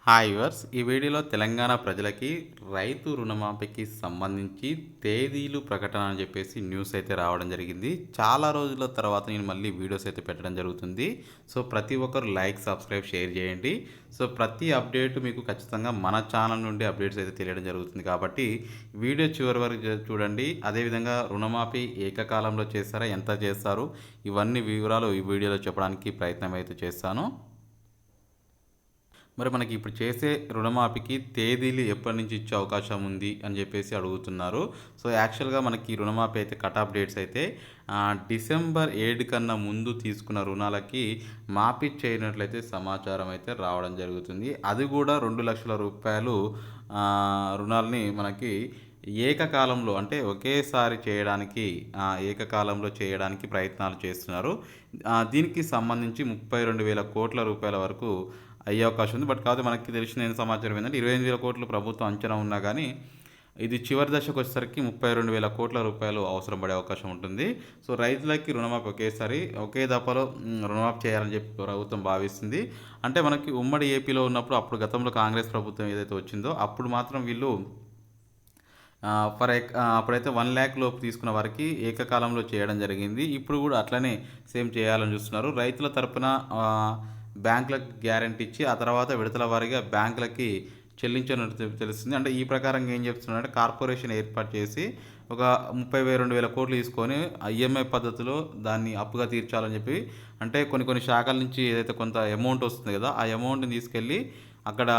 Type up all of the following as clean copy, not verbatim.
Hi yours ఈ వీడియోలో తెలంగాణ ప్రజలకి రైతు రుణమాఫీకి సంబంధించి తేదీలు ప్రకటన అని చెప్పేసి న్యూస్ అయితే రావడం జరిగింది. చాలా రోజుల తర్వాత నేను మళ్ళీ వీడియోస్ అయితే పెట్టడం జరుగుతుంది. సో ప్రతి ఒక్కరు లైక్, సబ్స్క్రైబ్, షేర్ చేయండి. సో ప్రతి అప్డేట్ మీకు ఖచ్చితంగా మన ఛానల్ నుండి అప్డేట్స్ అయితే తెలియడం జరుగుతుంది కాబట్టి వీడియో చివరి వరకు చూడండి. అదేవిధంగా రుణమాఫీ ఏకకాలంలో చేస్తారా, ఎంత చేస్తారు, ఇవన్నీ వివరాలు ఈ వీడియోలో చెప్పడానికి ప్రయత్నం అయితే చేస్తాను. మరి మనకి ఇప్పుడు చేసే రుణమాఫీకి తేదీలు ఎప్పటి నుంచి ఇచ్చే అవకాశం ఉంది అని చెప్పేసి అడుగుతున్నారు. సో యాక్చువల్గా మనకి రుణమాఫీ అయితే కట్ ఆఫ్ డేట్స్ అయితే డిసెంబర్ 7 కన్నా ముందు తీసుకున్న రుణాలకి మాఫీ చేయనట్లయితే సమాచారం అయితే రావడం జరుగుతుంది. అది కూడా 2 లక్షల రూపాయలు రుణాలని మనకి ఏకకాలంలో అంటే ఒకేసారి చేయడానికి ఏకకాలంలో చేయడానికి ప్రయత్నాలు చేస్తున్నారు. దీనికి సంబంధించి 32,000 కోట్ల రూపాయల వరకు అయ్యే అవకాశం ఉంది. బట్ కాదు, మనకి తెలిసిన సమాచారం ఏంటంటే 28,000 కోట్లు ప్రభుత్వం అంచనా ఉన్నా కానీ ఇది చివరి దశకు వచ్చేసరికి 32,000 కోట్ల రూపాయలు అవసరం పడే అవకాశం ఉంటుంది. సో రైతులకి రుణమాఫీ ఒకేసారి ఒకే దఫాలో రుణమాఫీ చేయాలని చెప్పి ప్రభుత్వం భావిస్తుంది. అంటే మనకి ఉమ్మడి ఏపీలో ఉన్నప్పుడు అప్పుడు గతంలో కాంగ్రెస్ ప్రభుత్వం ఏదైతే వచ్చిందో అప్పుడు మాత్రం వీళ్ళు అప్పుడైతే 1,00,000 లోపు తీసుకున్న వారికి ఏకకాలంలో చేయడం జరిగింది. ఇప్పుడు కూడా అట్లనే సేమ్ చేయాలని చూస్తున్నారు. రైతుల తరపున బ్యాంకులకు గ్యారెంటీ ఇచ్చి ఆ తర్వాత విడతల వారీగా బ్యాంకులకి చెల్లించినట్టు తెలుస్తుంది. అంటే ఈ ప్రకారంగా ఏం చెప్తున్నారంటే కార్పొరేషన్ ఏర్పాటు చేసి ఒక 32,000 కోట్లు తీసుకొని ఈఎంఐ పద్ధతిలో దాన్ని అప్పుగా తీర్చాలని చెప్పి, అంటే కొన్ని శాఖల నుంచి ఏదైతే కొంత అమౌంట్ వస్తుంది కదా, ఆ అమౌంట్ని తీసుకెళ్ళి అక్కడ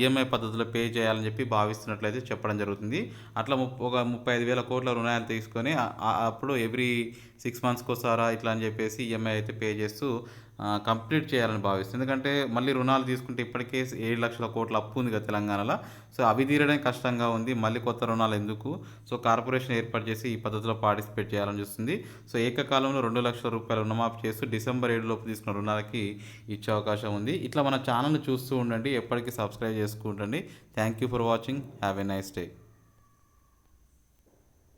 ఈఎంఐ పద్ధతిలో పే చేయాలని చెప్పి భావిస్తున్నట్లయితే చెప్పడం జరుగుతుంది. అట్లా ఒక 35,000 కోట్ల రుణాలు తీసుకొని అప్పుడు ఎవ్రీ 6 మంత్స్కి ఒకసారా ఇట్లా అని చెప్పేసి ఈఎంఐ అయితే పే చేస్తూ కంప్లీట్ చేయాలని భావిస్తుంది. ఎందుకంటే మళ్ళీ రుణాలు తీసుకుంటే ఇప్పటికే 7 లక్షల కోట్ల అప్పు ఉంది కదా తెలంగాణలో. సో అవి తీరడం కష్టంగా ఉంది, మళ్ళీ కొత్త రుణాలు ఎందుకు. సో కార్పొరేషన్ ఏర్పాటు చేసి ఈ పద్ధతిలో పార్టిసిపేట్ చేయాలని చూస్తుంది. సో ఏకకాలంలో 2 లక్షల రూపాయల రుణమాఫీ చేస్తూ డిసెంబర్ 7 లోపు తీసుకున్న రుణాలకి ఇచ్చే అవకాశం ఉంది. ఇట్లా మన ఛానల్ని చూస్తూ ఉండండి, ఎప్పటికీ సబ్స్క్రైబ్ చేసుకుంటండి. Thank you for watching. Have a nice day.